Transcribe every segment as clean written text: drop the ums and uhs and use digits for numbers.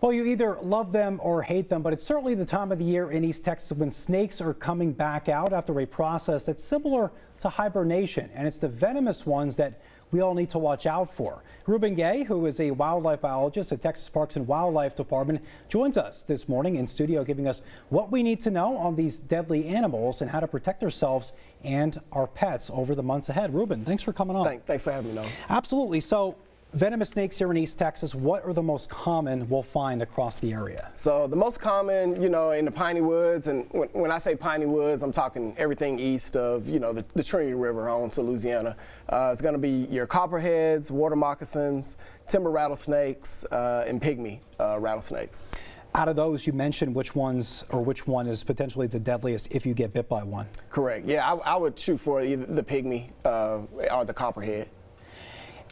Well, you either love them or hate them, but it's certainly the time of the year in East Texas when snakes are coming back out after a process that's similar to hibernation, and it's the venomous ones that we all need to watch out for. Ruben Gay, who is a wildlife biologist at Texas Parks and Wildlife Department, joins us this morning in studio giving us what we need to know on these deadly animals and how to protect ourselves and our pets over the months ahead. Ruben, thanks for coming on. Thanks for having me, Noah. Absolutely. So, venomous snakes here in East Texas, what are the most common we'll find across the area? So the most common, in the Piney Woods, and when I say Piney Woods, I'm talking everything east of, the Trinity River on to Louisiana. It's going to be your copperheads, water moccasins, timber rattlesnakes, and pygmy rattlesnakes. Out of those, you mentioned which one is potentially the deadliest if you get bit by one. Correct. Yeah, I would shoot for either the pygmy or the copperhead.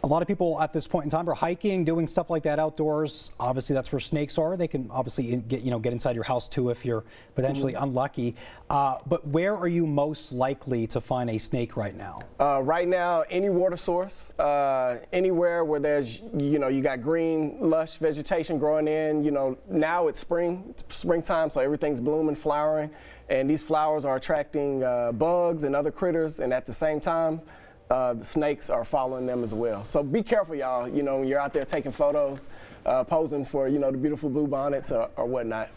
A lot of people at this point in time are hiking, doing stuff like that outdoors. Obviously, that's where snakes are. They can obviously get inside your house too if you're potentially unlucky. But where are you most likely to find a snake right now? Right now, any water source, anywhere where there's, you got green, lush vegetation growing in. Now it's springtime, so everything's blooming, flowering, and these flowers are attracting bugs and other critters, and at the same time, the snakes are following them as well. So be careful, y'all, when you're out there taking photos, posing for, the beautiful bluebonnets or whatnot.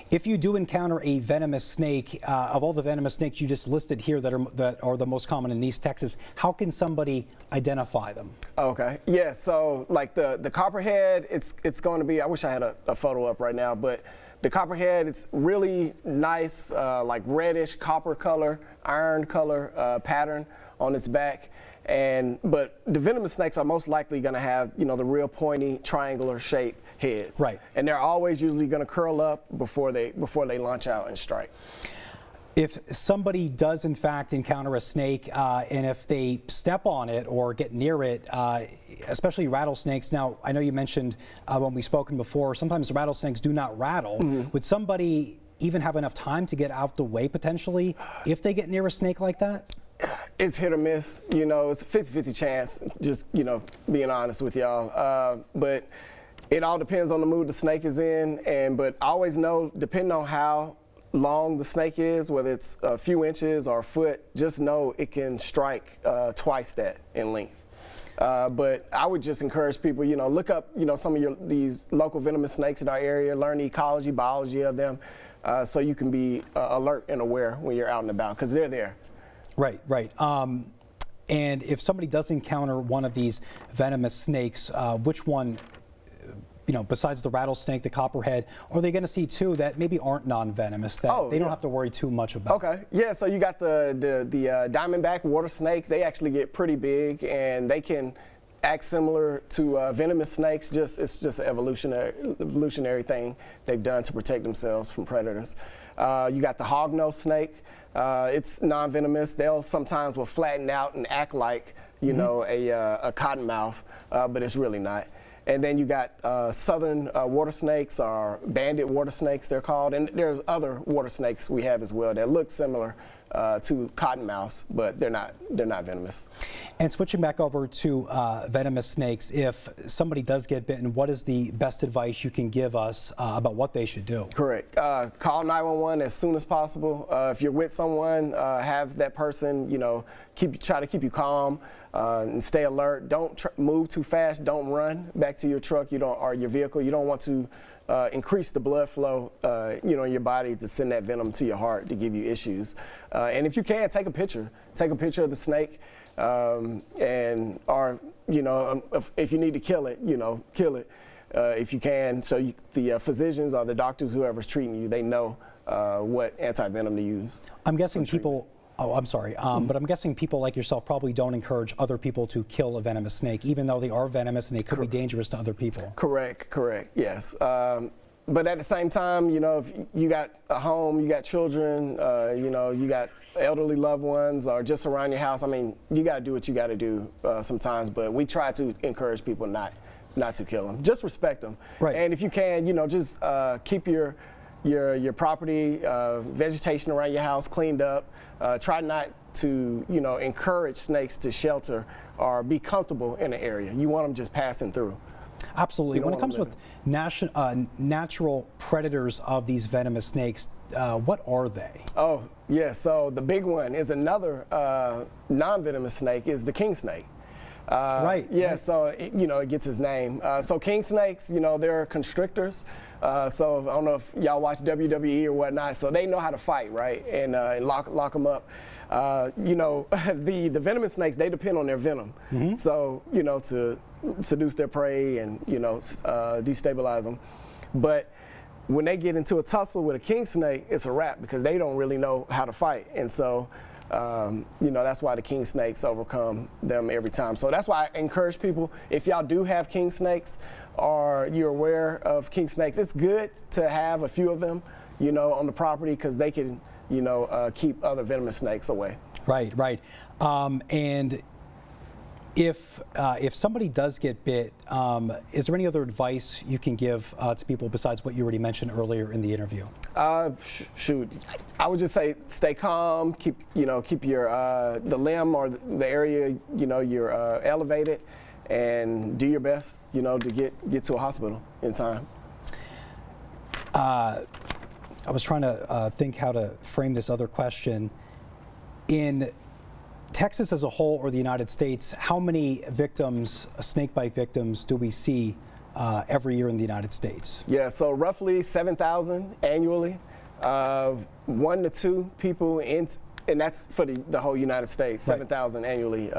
If you do encounter a venomous snake, of all the venomous snakes you just listed here that are the most common in East Texas, how can somebody identify them? Okay. Yeah, so like the copperhead, it's going to be, I wish I had a photo up right now, but the copperhead, it's really nice, like reddish copper color, iron color pattern on its back. But the venomous snakes are most likely going to have, the real pointy, triangular shaped heads. Right. And they're always usually going to curl up before they launch out and strike. If somebody does in fact encounter a snake and if they step on it or get near it, especially rattlesnakes, now I know you mentioned when we've spoken before, sometimes rattlesnakes do not rattle. Mm-hmm. Would somebody even have enough time to get out the way potentially if they get near a snake like that? It's hit or miss, it's a 50-50 chance, just, being honest with y'all. But it all depends on the mood the snake is in, but I always know, depending on how long the snake is, whether it's a few inches or a foot, just know it can strike twice that in length. But I would just encourage people, look up, some of these local venomous snakes in our area, learn the ecology, biology of them, so you can be alert and aware when you're out and about, because they're there. Right, right. And if somebody does encounter one of these venomous snakes, which one, besides the rattlesnake, the copperhead, are they going to see too that maybe aren't non-venomous, that they don't have to worry too much about? Okay, yeah, so you got the diamondback water snake. They actually get pretty big, and they can act similar to venomous snakes. It's just an evolutionary thing they've done to protect themselves from predators. You got the hognose snake. It's non-venomous. They'll sometimes will flatten out and act like a cottonmouth, but it's really not. And then you got southern water snakes, or banded water snakes they're called, and there's other water snakes we have as well that look similar to cottonmouths, but they're not venomous. And switching back over to venomous snakes, if somebody does get bitten, what is the best advice you can give us about what they should do? Correct. Call 911 as soon as possible. If you're with someone, have that person, try to keep you calm and stay alert. Don't move too fast. Don't run back to your truck. Or your vehicle. You don't want to increase the blood flow, in your body to send that venom to your heart to give you issues. And if you can, take a picture. Take a picture of the snake, or if you need to kill it, kill it if you can. So the physicians or the doctors, whoever's treating you, they know what anti-venom to use. I'm guessing people. Oh, I'm sorry, but I'm guessing people like yourself probably don't encourage other people to kill a venomous snake, even though they are venomous and they could be dangerous to other people. Correct, yes. But at the same time, if you got a home, you got children, you got elderly loved ones, or just around your house, you got to do what you got to do sometimes, but we try to encourage people not to kill them. Just respect them. Right. And if you can, just keep your property, vegetation around your house cleaned up. Try not to, encourage snakes to shelter or be comfortable in the area. You want them just passing through. Absolutely. You When don't it comes wanna with natural predators of these venomous snakes, what are they? Oh, yeah, so the big one is another non-venomous snake is the king snake. Right. Yeah, right. so it gets his name. So king snakes, they're constrictors. So I don't know if y'all watch WWE or whatnot. So they know how to fight, right, and lock them up. The venomous snakes, they depend on their venom. So to seduce their prey and destabilize them. But when they get into a tussle with a king snake, it's a wrap because they don't really know how to fight, and so. That's why the king snakes overcome them every time. So that's why I encourage people, if y'all do have king snakes or you're aware of king snakes, it's good to have a few of them, on the property because they can, keep other venomous snakes away. Right, right. And if somebody does get bit, is there any other advice you can give to people besides what you already mentioned earlier in the interview? Shoot, I would just say stay calm, keep your the limb or the area you're elevated, and do your best to get to a hospital in time. I was trying to think how to frame this other question. In Texas as a whole or the United States, how many victims, snakebite victims, do we see every year in the United States? Yeah, so roughly 7,000 annually, 1 to 2 people and that's for the whole United States. 7,000 annually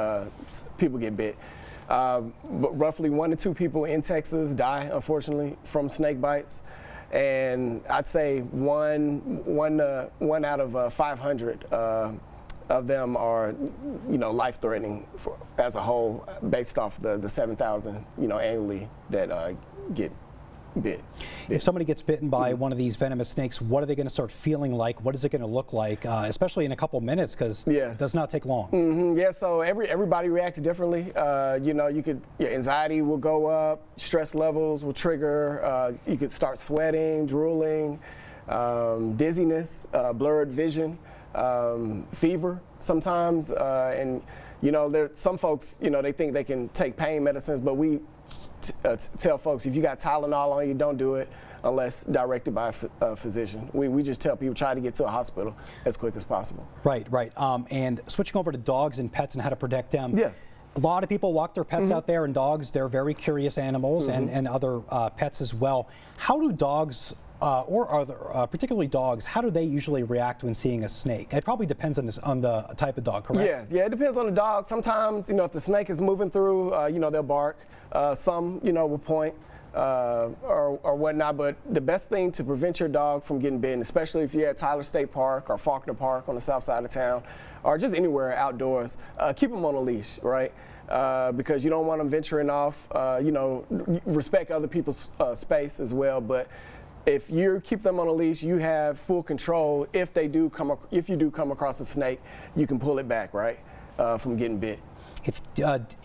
people get bit. But roughly 1 to 2 people in Texas die, unfortunately, from snake bites. And I'd say one out of 500 of them are, life-threatening as a whole, based off the 7,000, annually that get bit. If somebody gets bitten by one of these venomous snakes, what are they going to start feeling like? What is it going to look like, especially in a couple minutes, because it does not take long. Yeah, so everybody reacts differently. Your anxiety will go up, stress levels will trigger, you could start sweating, drooling, dizziness, blurred vision. Fever sometimes, and there's some folks, they think they can take pain medicines, but we tell folks if you got Tylenol on you, don't do it unless directed by a physician. We just tell people try to get to a hospital as quick as possible. Right, right. And switching over to dogs and pets and how to protect them. Yes. A lot of people walk their pets out there, and dogs, they're very curious animals, and other pets as well. How do dogs or other, particularly dogs, how do they usually react when seeing a snake? It probably depends on the type of dog, correct? Yes, yeah, it depends on the dog. Sometimes, if the snake is moving through, they'll bark. Some, will point or whatnot. But the best thing to prevent your dog from getting bitten, especially if you're at Tyler State Park or Faulkner Park on the south side of town, or just anywhere outdoors, keep them on a leash, right? Because you don't want them venturing off. Respect other people's space as well, but if you keep them on a leash, you have full control. If you do come across a snake, you can pull it back, right, from getting bit.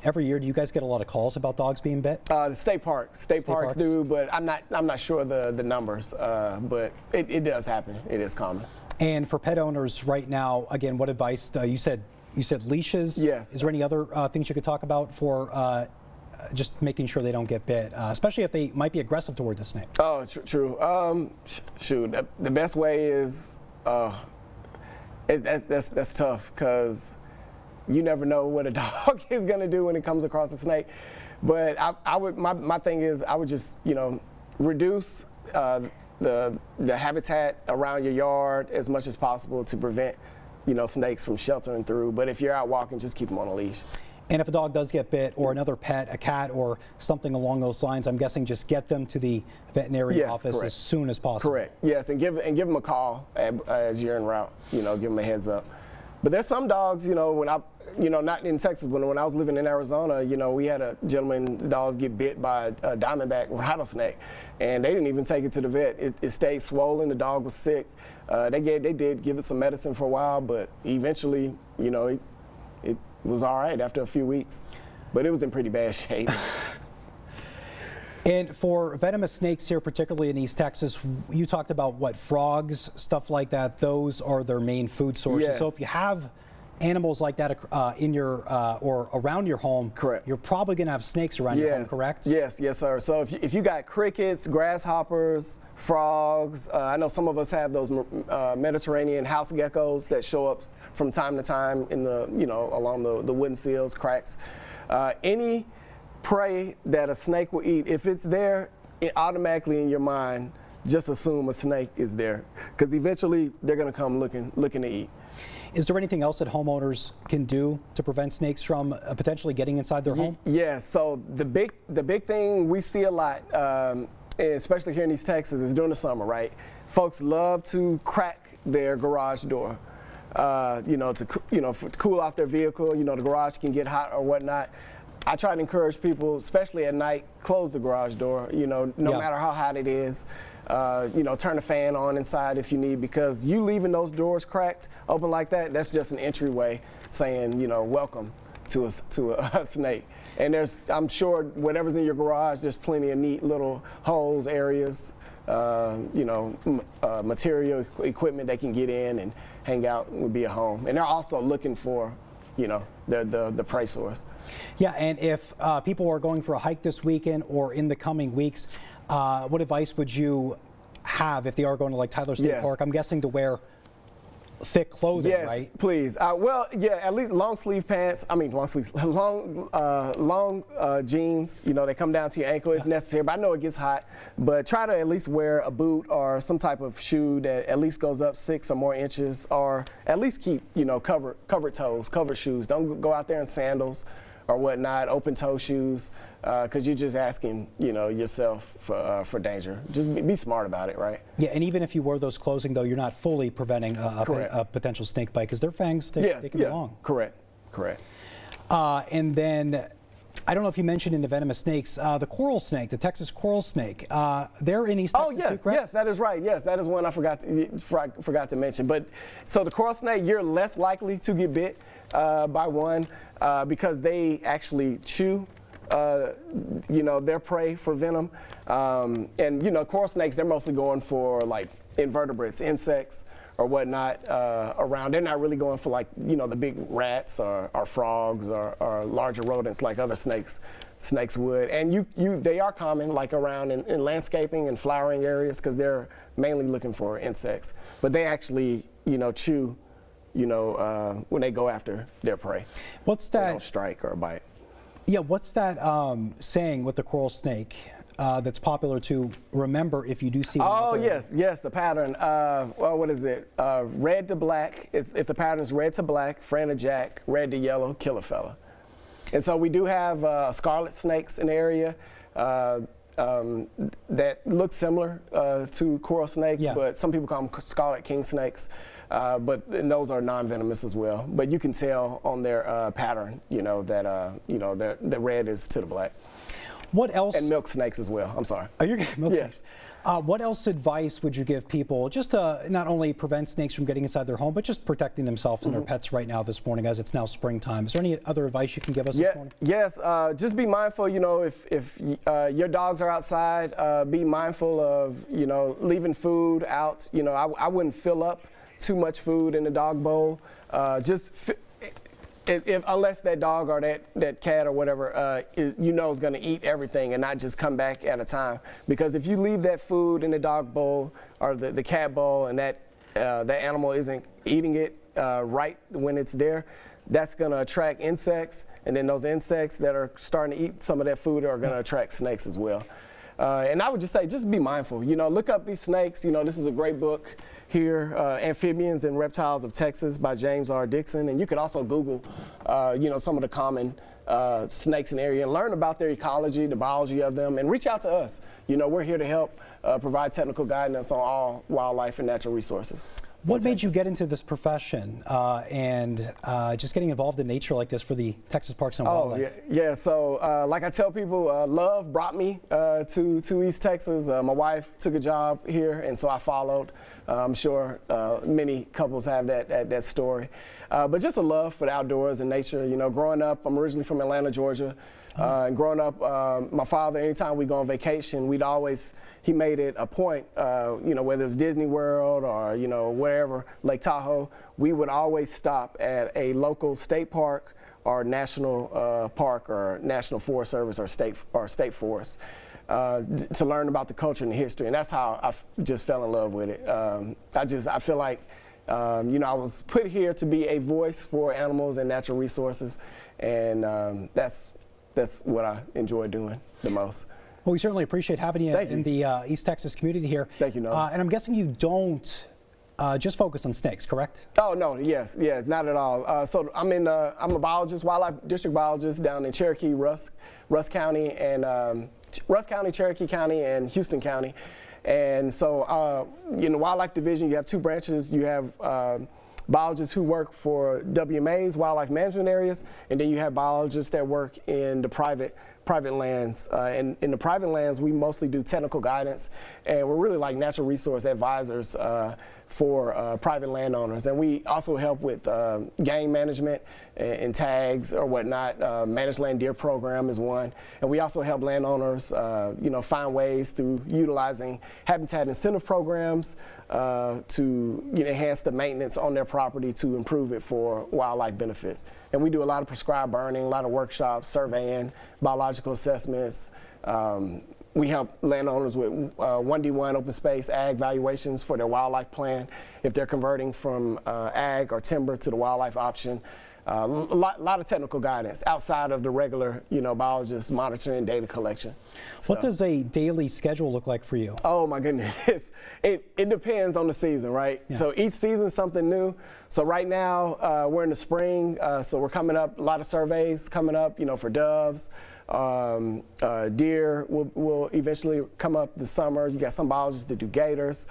Every year, do you guys get a lot of calls about dogs being bit? The state parks do, but I'm not sure the numbers. But it does happen. It is common. And for pet owners right now, again, what advice? You said leashes. Yes. Is there any other things you could talk about for just making sure they don't get bit, especially if they might be aggressive toward the snake? Oh, true. Shoot, the best way is that's tough because you never know what a dog is going to do when it comes across a snake. But my thing is I would just reduce the habitat around your yard as much as possible to prevent snakes from sheltering through. But if you're out walking, just keep them on a leash. And if a dog does get bit, or another pet, a cat, or something along those lines, I'm guessing just get them to the veterinary office correct. as soon as possible. Correct. Yes, and give them a call as you're en route. Give them a heads up. But there's some dogs, when not in Texas, but when I was living in Arizona, we had a gentleman's dogs get bit by a diamondback rattlesnake, and they didn't even take it to the vet. It stayed swollen. The dog was sick. They did give it some medicine for a while, but eventually, it was all right after a few weeks, but it was in pretty bad shape. And for venomous snakes here, particularly in East Texas, you talked about frogs, stuff like that. Those are their main food sources. Yes. So if you have animals like that in your or around your home, correct, you're probably going to have snakes around your home, correct? Yes, yes, sir. So if you got crickets, grasshoppers, frogs, I know some of us have those Mediterranean house geckos that show up from time to time in the, along the wooden sills, cracks. Any prey that a snake will eat, if it's there, it automatically in your mind, just assume a snake is there, because eventually they're going to come looking to eat. Is there anything else that homeowners can do to prevent snakes from potentially getting inside their home? Yes. So the big thing we see a lot, especially here in East Texas, is during the summer, right? Folks love to crack their garage door, to cool off their vehicle. The garage can get hot or whatnot. I try to encourage people, especially at night, close the garage door. No matter how hot it is. Turn the fan on inside if you need, because you leaving those doors cracked open like that, that's just an entryway saying, welcome to a snake. And I'm sure whatever's in your garage, there's plenty of neat little holes, areas, material, equipment they can get in and hang out would be a home. And they're also looking for, the prey source. Yeah, and if people are going for a hike this weekend or in the coming weeks, what advice would you have if they are going to like Tyler State Park? I'm guessing to wear thick clothing, right? Yes, please. Well, yeah, at least long sleeve pants. I mean, long sleeves, long jeans. They come down to your ankle if necessary. But I know it gets hot. But try to at least wear a boot or some type of shoe that at least goes up 6 or more inches, or at least keep covered toes, covered shoes. Don't go out there in sandals or whatnot, open toe shoes, because you're just asking, yourself for danger. Just be smart about it, right? Yeah, and even if you wear those clothing, though, you're not fully preventing a potential snake bite, because their fangs, they can be long. Correct. And then, I don't know if you mentioned in the venomous snakes, the coral snake, the Texas coral snake. They're in East Texas too, correct? Yes, that is right. Yes, that is one I forgot to mention. But so the coral snake, you're less likely to get bit by one because they actually chew their prey for venom. And coral snakes, they're mostly going for like invertebrates, insects or whatnot around. They're not really going for like, the big rats or frogs or larger rodents like other snakes would. And they are common like around in landscaping and flowering areas, because they're mainly looking for insects. But they actually, chew, when they go after their prey. What's that? They don't strike or bite. Yeah, what's that saying with the coral snake that's popular to remember if you do see one? Oh, yes, the pattern. Well, what is it? Red to black. If the pattern is red to black, friend of Jack, red to yellow, kill a fella. And so we do have scarlet snakes in the area that look similar to coral snakes, but some people call them scarlet king snakes. And those are non-venomous as well. But you can tell on their pattern, that the red is to the black. What else? And milk snakes as well. I'm sorry. Oh, you're getting milk snakes. What else advice would you give people just to not only prevent snakes from getting inside their home, but just protecting themselves and their pets right now this morning, as it's now springtime? Is there any other advice you can give us this morning? Yes. Just be mindful. If your dogs are outside, be mindful of leaving food out. I wouldn't fill up too much food in the dog bowl. Unless that dog or that cat or whatever, is going to eat everything and not just come back at a time. Because if you leave that food in the dog bowl or the cat bowl and that animal isn't eating it right when it's there, that's going to attract insects. And then those insects that are starting to eat some of that food are going to attract snakes as well. And I would just say, just be mindful. Look up these snakes. This is a great book here, Amphibians and Reptiles of Texas by James R. Dixon. And you could also Google, some of the common snakes in the area and learn about their ecology, the biology of them, and reach out to us. We're here to help provide technical guidance on all wildlife and natural resources. What made you get into this profession and just getting involved in nature like this for the Texas Parks and Wildlife? Yeah. So like I tell people, love brought me to East Texas. My wife took a job here, and so I followed. I'm sure many couples have that story. But just a love for the outdoors and nature. Growing up, I'm originally from Atlanta, Georgia. And growing up, my father, anytime we go on vacation, he made it a point, whether it's Disney World or, wherever, Lake Tahoe, we would always stop at a local state park or national park or National Forest Service or state forest to learn about the culture and the history. And that's how I just fell in love with it. I feel like, I was put here to be a voice for animals and natural resources, and that's what I enjoy doing the most. Well, we certainly appreciate having you in the East Texas community here. Thank you, Noah. And I'm guessing you don't just focus on snakes, correct? Oh, no, yes, not at all. So I'm a biologist, wildlife district biologist down in Cherokee, Rusk County, and Rusk County, Cherokee County, and Houston County. And so in the wildlife division, you have two branches. You have biologists who work for WMAs, wildlife management areas, and then you have biologists that work in the private lands. And in the private lands, we mostly do technical guidance, and we're really like natural resource advisors for private landowners. And we also help with game management and tags or whatnot. Managed land deer program is one. And we also help landowners, find ways through utilizing habitat incentive programs to enhance the maintenance on their property to improve it for wildlife benefits. And we do a lot of prescribed burning, a lot of workshops, surveying, biological assessments. We help landowners with 1D1 open space ag valuations for their wildlife plan if they're converting from ag or timber to the wildlife option. A lot of technical guidance outside of the regular, biologist monitoring data collection. What does a daily schedule look like for you? Oh my goodness, it depends on the season, right? Yeah. So each season something new. So right now we're in the spring, so we're coming up, a lot of surveys coming up, for doves. Deer will eventually come up this summer. You got some biologists that do gators.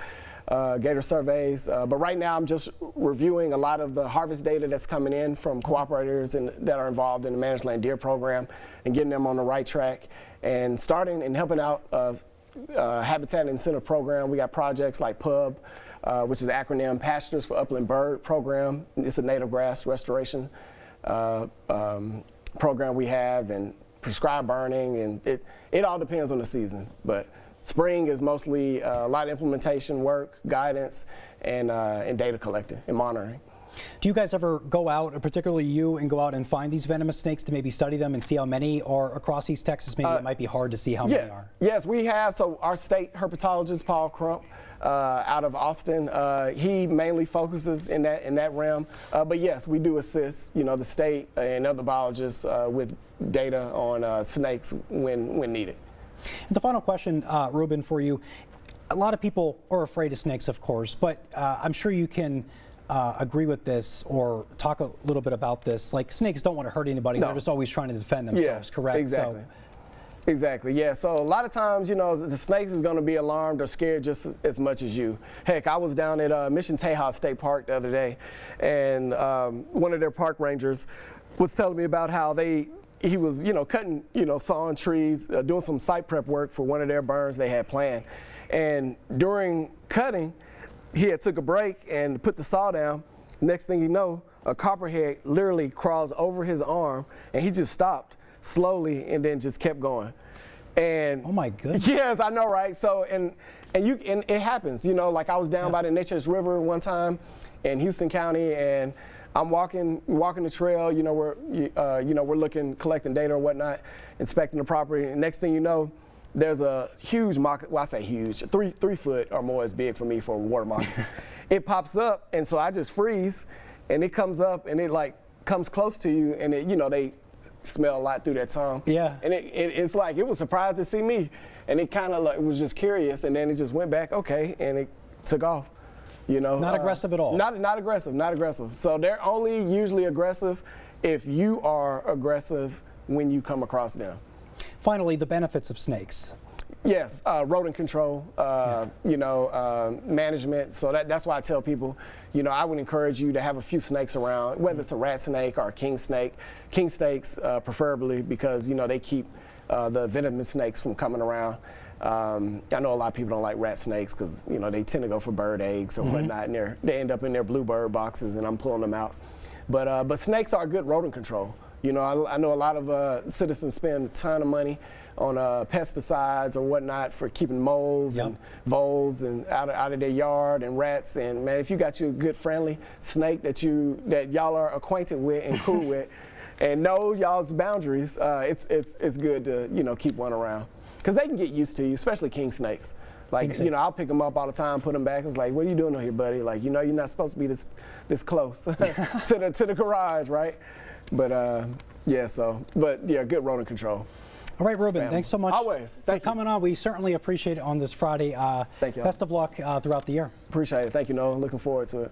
Gator surveys, but right now I'm just reviewing a lot of the harvest data that's coming in from cooperators that are involved in the managed land deer program and getting them on the right track and starting and helping out habitat incentive program. We got projects like PUB, which is the acronym Pastures for Upland Bird Program. It's a native grass restoration program we have, and prescribed burning, and it all depends on the season, but spring is mostly a lot of implementation work, guidance, and data collecting and monitoring. Do you guys ever go out, or particularly you, and go out and find these venomous snakes to maybe study them and see how many, or across East Texas maybe it might be hard to see how many are? Yes, we have. So our state herpetologist, Paul Crump, out of Austin, he mainly focuses in that realm. But yes, we do assist, the state and other biologists with data on snakes when needed. And the final question, Ruben, for you. A lot of people are afraid of snakes, of course, but I'm sure you can agree with this or talk a little bit about this. Like, snakes don't want to hurt anybody. No. They're just always trying to defend themselves, yes, correct? Exactly. Exactly, yeah. So a lot of times, the snakes is going to be alarmed or scared just as much as you. Heck, I was down at Mission Tejas State Park the other day, and one of their park rangers was telling me about how he was, cutting, sawing trees, doing some site prep work for one of their burns they had planned. And during cutting, he had took a break and put the saw down. Next thing you know, a copperhead literally crawls over his arm, and he just stopped slowly and then just kept going. And oh my goodness. Yes, I know, right? So and it happens, like I was down by the Nature's River one time in Houston County, and I'm walking the trail, we're collecting data or whatnot, inspecting the property, and next thing you know, there's a huge well, I say huge, 3 foot or more is big for me for a water moccasin. It pops up, and so I just freeze, and it comes up, and it comes close to you, and they smell a lot through their tongue. Yeah. And it's like it was surprised to see me, and it kind of it was just curious, and then it just went back, okay, and it took off. Not aggressive at all. Not aggressive. So they're only usually aggressive if you are aggressive when you come across them. Finally, the benefits of snakes. Yes, rodent control, management. So that's why I tell people, I would encourage you to have a few snakes around, whether it's a rat snake or a king snake. King snakes preferably, because they keep the venomous snakes from coming around. I know a lot of people don't like rat snakes because they tend to go for bird eggs or whatnot, and they end up in their bluebird boxes, and I'm pulling them out. But snakes are good rodent control. You know, I know a lot of citizens spend a ton of money on pesticides or whatnot for keeping moles and voles and out of their yard and rats. And man, if you got you a good friendly snake that y'all are acquainted with and cool with, and know y'all's boundaries, it's good to, you know, keep one around, because they can get used to you, especially king snakes. Like, you know, I'll pick them up all the time, put them back. It's like, what are you doing over here, buddy? Like, you know, you're not supposed to be this close to the garage, right? But yeah, good rodent control. All right, Ruben, thanks so much for coming on. We certainly appreciate it on this Friday. Thank you. Best of luck throughout the year. Appreciate it. Thank you, Noah. Looking forward to it.